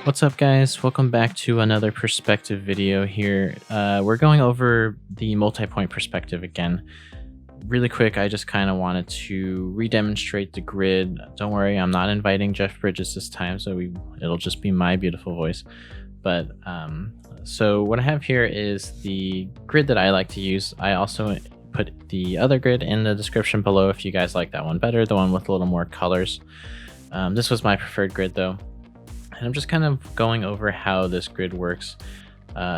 What's up, guys? Welcome back to another perspective video here. We're going over the multi-point perspective again. Really quick, I just kind of wanted to re-demonstrate the grid. Don't worry, I'm not inviting Jeff Bridges this time, so it'll just be my beautiful voice. But so what I have here is the grid that I like to use. I also put the other grid in the description below if you guys like that one better, the one with a little more colors. This was my preferred grid though. And I'm just kind of going over how this grid works,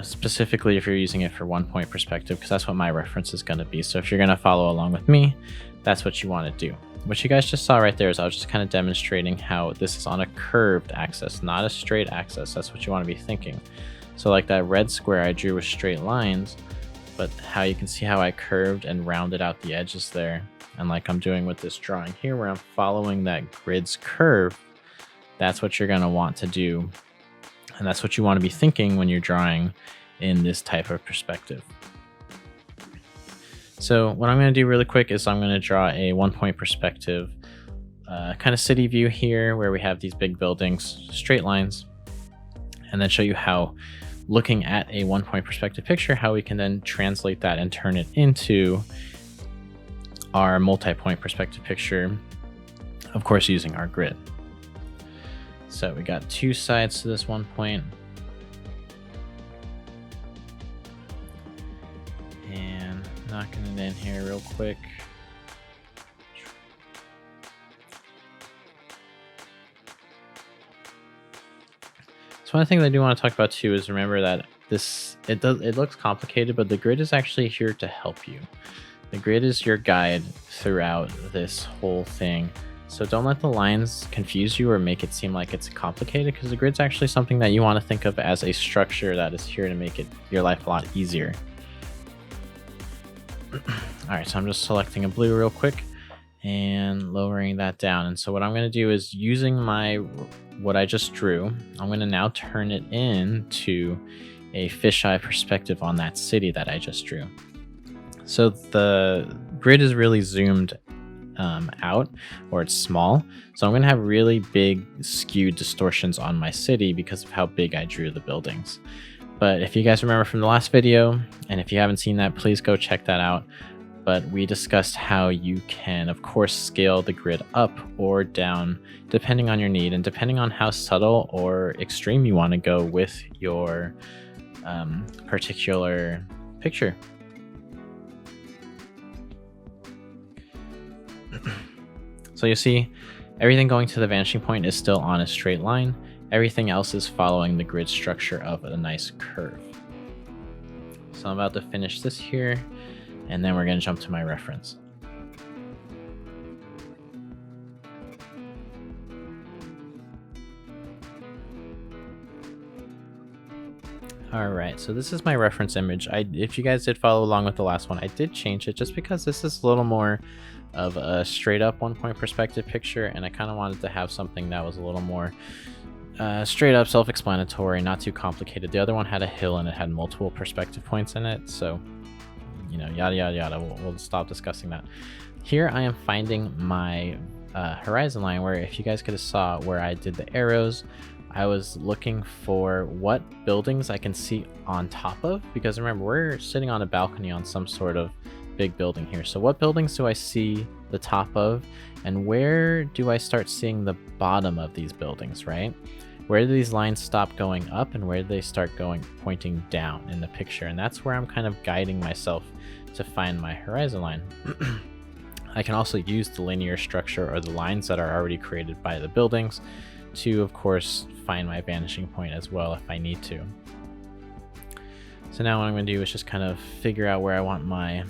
specifically if you're using it for 1-point perspective, because that's what my reference is going to be. So if you're going to follow along with me, that's what you want to do. What you guys just saw right there is I was just kind of demonstrating how this is on a curved axis, not a straight axis. That's what you want to be thinking. So like that red square I drew with straight lines, but how you can see how I curved and rounded out the edges there. And like I'm doing with this drawing here where I'm following that grid's curve. That's what you're going to want to do. And that's what you want to be thinking when you're drawing in this type of perspective. So what I'm going to do really quick is I'm going to draw a 1-point perspective kind of city view here where we have these big buildings, straight lines, and then show you how looking at a 1-point perspective picture, how we can then translate that and turn it into our multi-point perspective picture, of course, using our grid. So we got two sides to this 1 point. And knocking it in here real quick. So one thing that I do want to talk about too is remember that it looks complicated, but the grid is actually here to help you. The grid is your guide throughout this whole thing. So don't let the lines confuse you or make it seem like it's complicated, because the grid's actually something that you want to think of as a structure that is here to make your life a lot easier. All right, so I'm just selecting a blue real quick and lowering that down. And so what I'm going to do is using what I just drew, I'm going to now turn it into a fisheye perspective on that city that I just drew. So the grid is really zoomed out, or it's small, so I'm gonna have really big skewed distortions on my city because of how big I drew the buildings. But if you guys remember from the last video, and if you haven't seen that, please go check that out. But we discussed how you can of course scale the grid up or down depending on your need and depending on how subtle or extreme you want to go with your particular picture. So you see, everything going to the vanishing point is still on a straight line. Everything else is following the grid structure of a nice curve. So I'm about to finish this here, and then we're going to jump to my reference. All right, so this is my reference image. If you guys did follow along with the last one, I did change it just because this is a little more of a straight up 1-point perspective picture, and I kind of wanted to have something that was a little more straight up self-explanatory, not too complicated. The other one had a hill and it had multiple perspective points in it, so you know, yada yada yada. We'll stop discussing that. Here I am finding my horizon line, where if you guys could have saw where I did the arrows, I was looking for what buildings I can see on top of, because remember, we're sitting on a balcony on some sort of big building here. So what buildings do I see the top of, and where do I start seeing the bottom of these buildings, right? Where do these lines stop going up and where do they start pointing down in the picture? And that's where I'm kind of guiding myself to find my horizon line. I can also use the linear structure or the lines that are already created by the buildings to, of course, find my vanishing point as well if I need to. So now what I'm going to do is just kind of figure out where I want my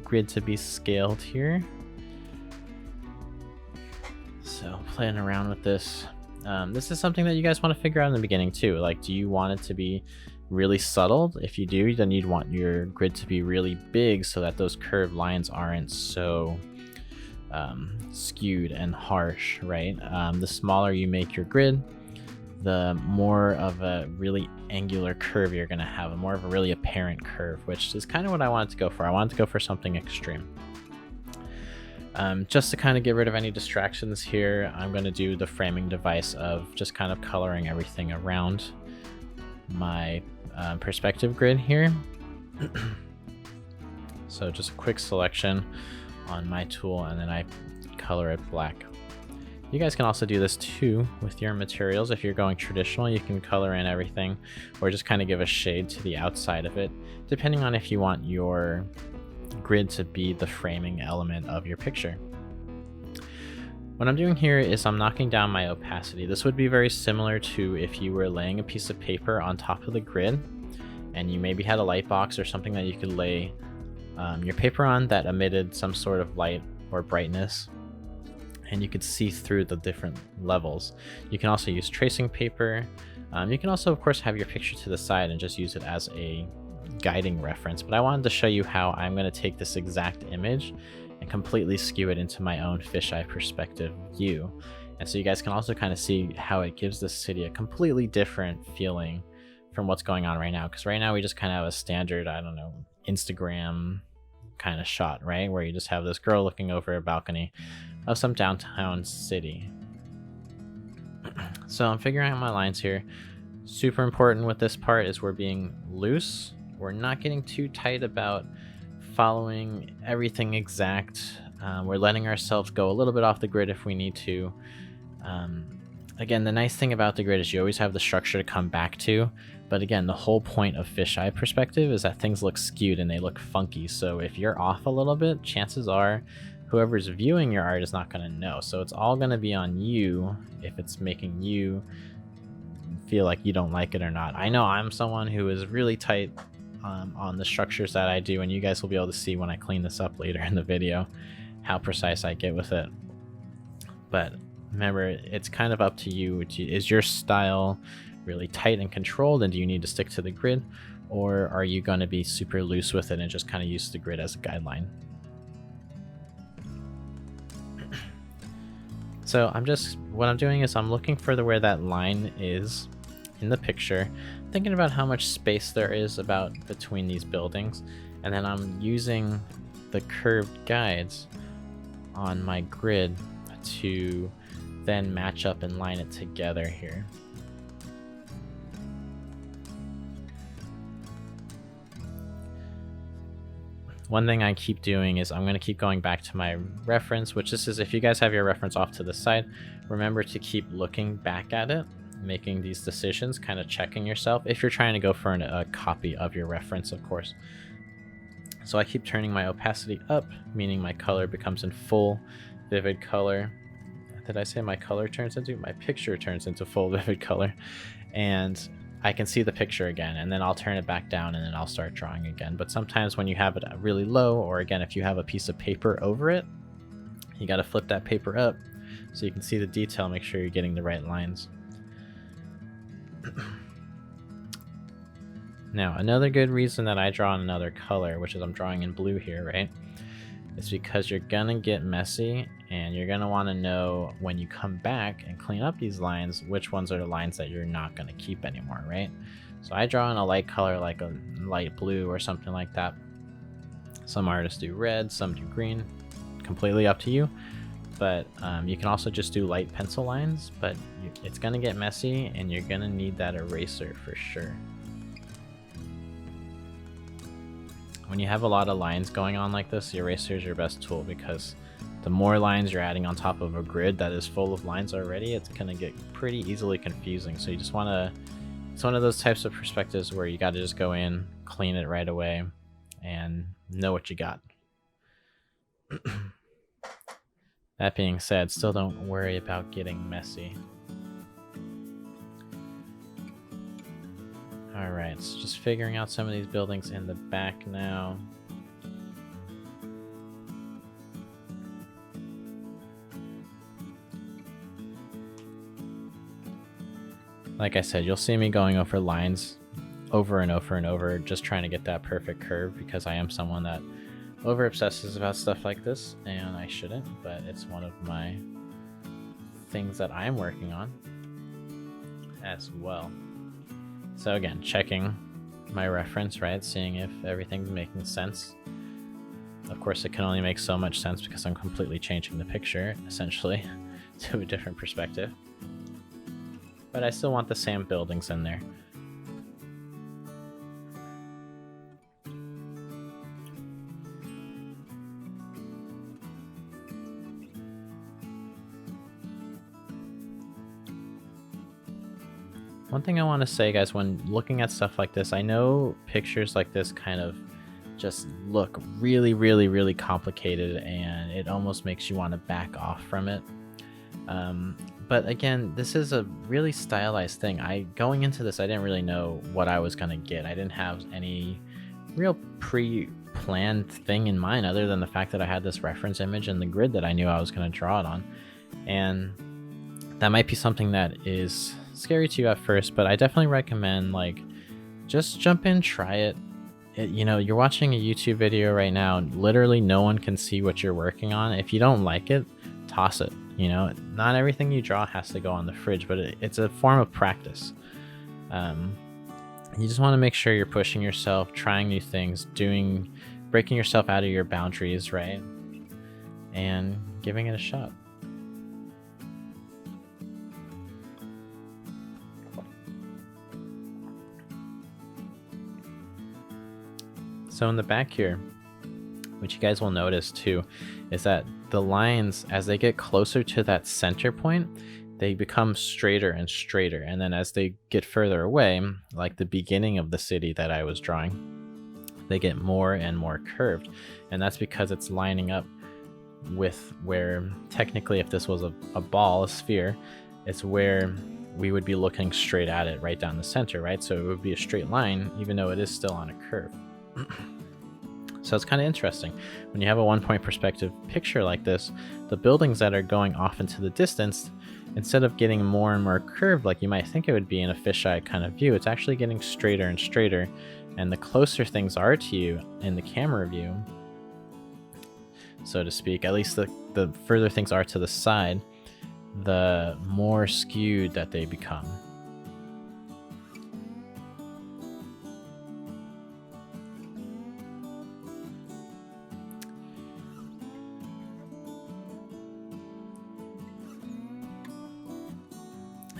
grid to be scaled here. So playing around with this. This is something that you guys want to figure out in the beginning too. Like, do you want it to be really subtle? If you do, then you'd want your grid to be really big so that those curved lines aren't so skewed and harsh, right? The smaller you make your grid, the more of a really angular curve you're going to have, a more of a really apparent curve, which is kind of what I wanted to go for. I wanted to go for something extreme. Just to kind of get rid of any distractions here, I'm going to do the framing device of just kind of coloring everything around my perspective grid here. So just a quick selection on my tool, and then I color it black. You guys can also do this too with your materials. If you're going traditional, you can color in everything or just kind of give a shade to the outside of it, depending on if you want your grid to be the framing element of your picture. What I'm doing here is I'm knocking down my opacity. This would be very similar to if you were laying a piece of paper on top of the grid and you maybe had a light box or something that you could lay your paper on that emitted some sort of light or brightness, and you could see through the different levels. You can also use tracing paper. You can also, of course, have your picture to the side and just use it as a guiding reference, but I wanted to show you how I'm going to take this exact image and completely skew it into my own fisheye perspective view. And so you guys can also kind of see how it gives the city a completely different feeling from what's going on right now, because right now we just kind of have a standard, I don't know, Instagram kind of shot, right, where you just have this girl looking over a balcony of some downtown city. So I'm figuring out my lines here. Super important with this part is we're being loose. We're not getting too tight about following everything exact. We're letting ourselves go a little bit off the grid if we need to. Again, the nice thing about the grid is you always have the structure to come back to, but again, the whole point of fisheye perspective is that things look skewed and they look funky. So if you're off a little bit, chances are whoever's viewing your art is not going to know. So it's all going to be on you if it's making you feel like you don't like it or not. I know I'm someone who is really tight on the structures that I do, and you guys will be able to see when I clean this up later in the video how precise I get with it. But remember, it's kind of up to you. Is your style really tight and controlled, and do you need to stick to the grid, or are you going to be super loose with it and just kind of use the grid as a guideline? So what I'm doing is I'm looking for where that line is in the picture, thinking about how much space there is about between these buildings, and then I'm using the curved guides on my grid to then match up and line it together here. One thing I keep doing is I'm going to keep going back to my reference, which this is if you guys have your reference off to the side, remember to keep looking back at it, making these decisions, kind of checking yourself if you're trying to go for a copy of your reference, of course. So I keep turning my opacity up, meaning my color becomes in full vivid color. Did I say my color turns into? My picture turns into full vivid color. And I can see the picture again, and then I'll turn it back down and then I'll start drawing again. But sometimes when you have it really low, or again, if you have a piece of paper over it, you got to flip that paper up so you can see the detail, make sure you're getting the right lines. Now, another good reason that I draw in another color, which is I'm drawing in blue here, right? It's because you're gonna get messy and you're gonna want to know when you come back and clean up these lines, which ones are the lines that you're not gonna keep anymore, right? So I draw in a light color like a light blue or something like that. Some artists do red, some do green, completely up to you. But you can also just do light pencil lines, but it's gonna get messy and you're gonna need that eraser for sure. When you have a lot of lines going on like this, the eraser is your best tool, because the more lines you're adding on top of a grid that is full of lines already, it's going to get pretty easily confusing. So you just want to, it's one of those types of perspectives where you got to just go in, clean it right away, and know what you got. That being said, still don't worry about getting messy. Alright, so just figuring out some of these buildings in the back now. Like I said, you'll see me going over lines over and over and over, just trying to get that perfect curve, because I am someone that over obsesses about stuff like this, and I shouldn't, but it's one of my things that I'm working on as well. So again, checking my reference, right? Seeing if everything's making sense. Of course, it can only make so much sense because I'm completely changing the picture, essentially, to a different perspective. But I still want the same buildings in there. One thing I want to say, guys, when looking at stuff like this, I know pictures like this kind of just look really, really, really complicated, and it almost makes you want to back off from it. But again, this is a really stylized thing. Going into this, I didn't really know what I was going to get. I didn't have any real pre-planned thing in mind other than the fact that I had this reference image and the grid that I knew I was going to draw it on. And that might be something that is scary to you at first, but I definitely recommend, like, just jump in, try it. You know, you're watching a YouTube video right now, and literally no one can see what you're working on. If you don't like it, toss it. You know, not everything you draw has to go on the fridge, but it's a form of practice. You just want to make sure you're pushing yourself, trying new things, breaking yourself out of your boundaries, right? And giving it a shot. So in the back here, what you guys will notice too, is that the lines, as they get closer to that center point, they become straighter and straighter. And then as they get further away, like the beginning of the city that I was drawing, they get more and more curved. And that's because it's lining up with where, technically, if this was a ball, a sphere, it's where we would be looking straight at it, right down the center, right? So it would be a straight line, even though it is still on a curve. So it's kind of interesting. When you have a one-point perspective picture like this, the buildings that are going off into the distance, instead of getting more and more curved like you might think it would be in a fisheye kind of view, it's actually getting straighter and straighter. And the closer things are to you in the camera view, so to speak, at least the further things are to the side, the more skewed that they become.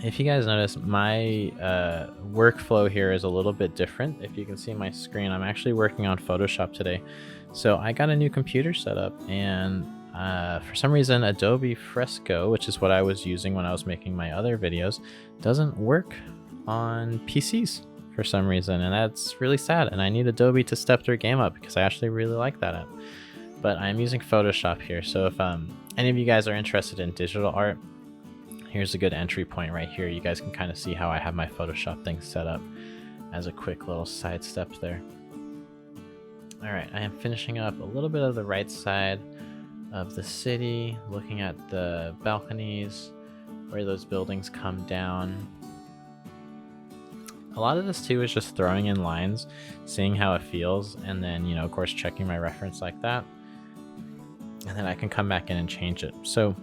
If you guys notice, my workflow here is a little bit different. If you can see my screen, I'm actually working on Photoshop today. So I got a new computer set up, and for some reason Adobe Fresco, which is what I was using when I was making my other videos, doesn't work on PCs for some reason, and that's really sad, and I need Adobe to step their game up because I actually really like that app. But I'm using Photoshop here, so if any of you guys are interested in digital art, here's a good entry point right here. You guys can kind of see how I have my Photoshop thing set up as a quick little side step there. All right, I am finishing up a little bit of the right side of the city, looking at the balconies, where those buildings come down. A lot of this too is just throwing in lines, seeing how it feels, and then, you know, of course, checking my reference like that. And then I can come back in and change it. So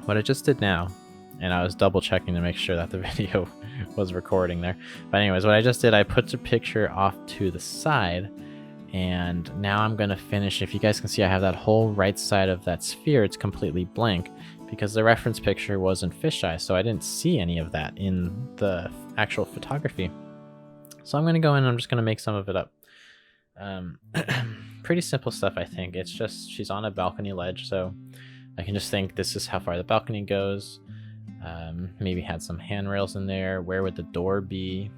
what I just did now, and I was double checking to make sure that the video was recording there. But anyways, what I just did, I put the picture off to the side, and now I'm going to finish. If you guys can see, I have that whole right side of that sphere. It's completely blank because the reference picture was in fisheye, so I didn't see any of that in the actual photography. So I'm going to go in and I'm just going to make some of it up. Pretty simple stuff, I think. It's just, she's on a balcony ledge, so I can just think this is how far the balcony goes. Maybe had some handrails in there. Where would the door be?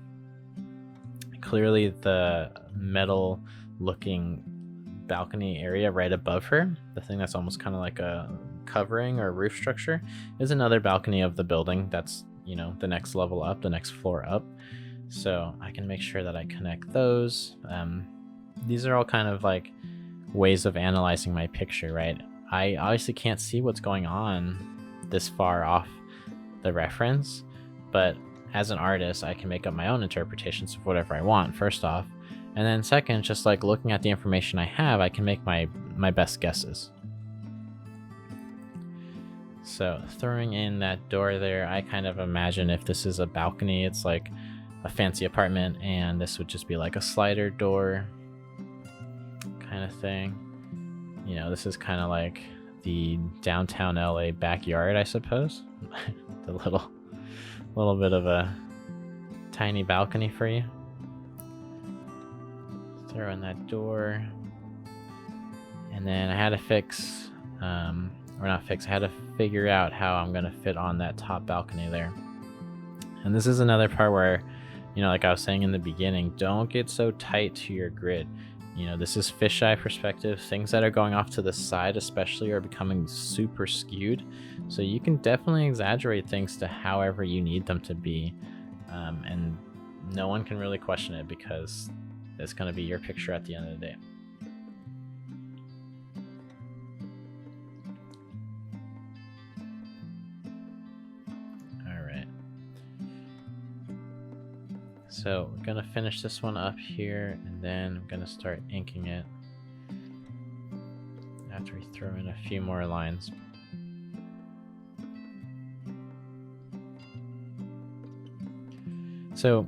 Clearly the metal looking balcony area right above her, the thing that's almost kind of like a covering or roof structure, is another balcony of the building that's, you know, the next level up, the next floor up. So I can make sure that I connect those. These are all kind of like ways of analyzing my picture, right? I obviously can't see what's going on this far off the reference, but as an artist, I can make up my own interpretations of whatever I want, first off. And then second, just like looking at the information I have, I can make my best guesses. So throwing in that door there, I kind of imagine if this is a balcony, it's like a fancy apartment, and this would just be like a slider door, kind kind of thing. You know, this is kind of like the downtown LA backyard, I suppose. The little bit of a tiny balcony for you. Throw in that door. And then I had to fix, or not fix, I had to figure out how I'm going to fit on that top balcony there. And this is another part where, you know, like I was saying in the beginning, don't get so tight to your grid. You know, this is fisheye perspective. Things that are going off to the side especially are becoming super skewed. So you can definitely exaggerate things to however you need them to be. And no one can really question it because it's going to be your picture at the end of the day. So we're gonna finish this one up here, and then I'm gonna start inking it after we throw in a few more lines. So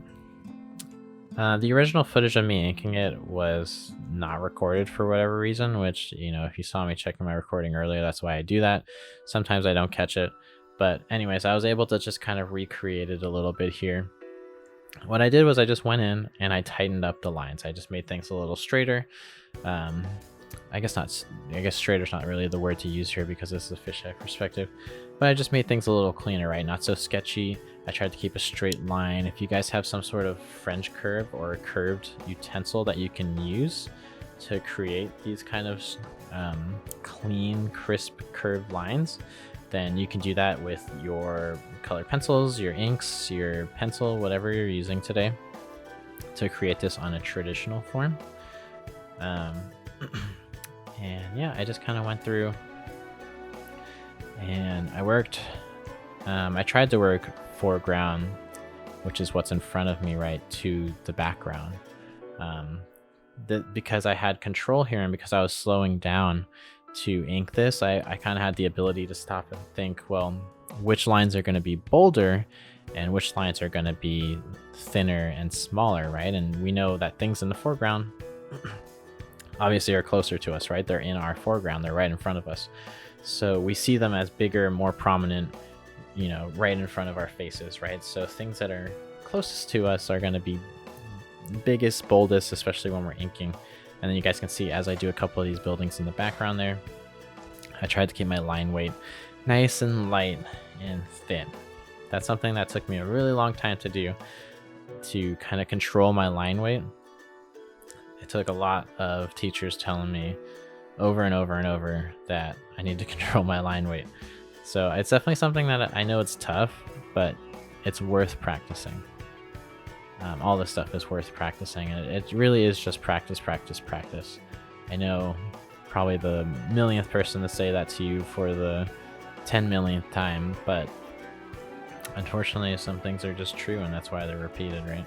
the original footage of me inking it was not recorded for whatever reason, which, you know, if you saw me checking my recording earlier, that's why I do that. Sometimes I don't catch it, but anyways, I was able to just kind of recreate it a little bit here. What I did was I just went in and I tightened up the lines. I just made things a little straighter. I guess straighter's not really the word to use here because this is a fisheye perspective, but I just made things a little cleaner, right? Not so sketchy. I tried to keep a straight line. If you guys have some sort of French curve or a curved utensil that you can use to create these kind of clean, crisp, curved lines, then you can do that with your colored pencils, your inks, your pencil, whatever you're using today to create this on a traditional form. And yeah, I just kind of went through and I worked. I tried to work foreground, which is what's in front of me, right, to the background. Because I had control here and because I was slowing down to ink this, I kind of had the ability to stop and think, well, which lines are going to be bolder and which lines are going to be thinner and smaller, right? And we know that things in the foreground obviously are closer to us, right? They're in our foreground, they're right in front of us. So we see them as bigger, more prominent, you know, right in front of our faces, right? So things that are closest to us are going to be biggest, boldest, especially when we're inking. And then you guys can see as I do a couple of these buildings in the background there, I tried to keep my line weight nice and light and thin. That's something that took me a really long time to do, to kind of control my line weight. It took a lot of teachers telling me over and over and over that I need to control my line weight. So it's definitely something that I know it's tough, but it's worth practicing. All this stuff is worth practicing, and it really is just practice, practice, practice. I know probably the millionth person to say that to you for the 10 millionth time, but unfortunately some things are just true, and that's why they're repeated, right?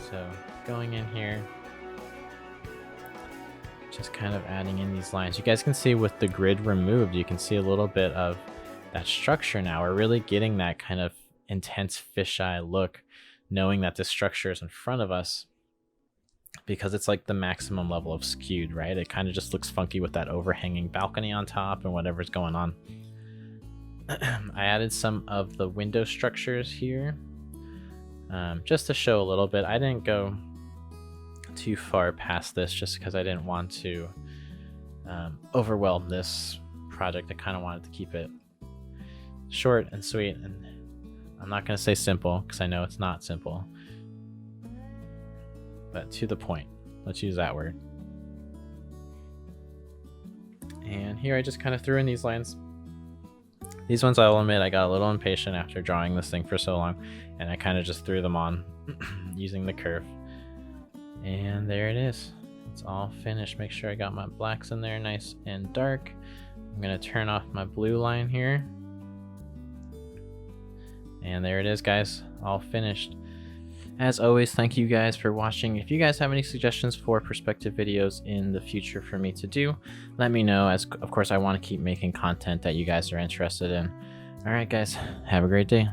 So going in here, just kind of adding in these lines. You guys can see with the grid removed, you can see a little bit of that structure now. We're really getting that kind of intense fisheye look, knowing that this structure is in front of us, because it's like the maximum level of skewed, right? It kind of just looks funky with that overhanging balcony on top and whatever's going on. I added some of the window structures here, just to show a little bit. I didn't go too far past this just because I didn't want to overwhelm this project. I kind of wanted to keep it short and sweet, and I'm not going to say simple because I know it's not simple, but to the point. Let's use that word. And here I just kind of threw in these lines. These ones, I'll admit, I got a little impatient after drawing this thing for so long, and I kind of just threw them on using the curve. And there it is. It's all finished. Make sure I got my blacks in there nice and dark. I'm going to turn off my blue line here. And there it is, guys, all finished. As always, thank you guys for watching. If you guys have any suggestions for perspective videos in the future for me to do, let me know, as of course I want to keep making content that you guys are interested in. All right, guys, have a great day.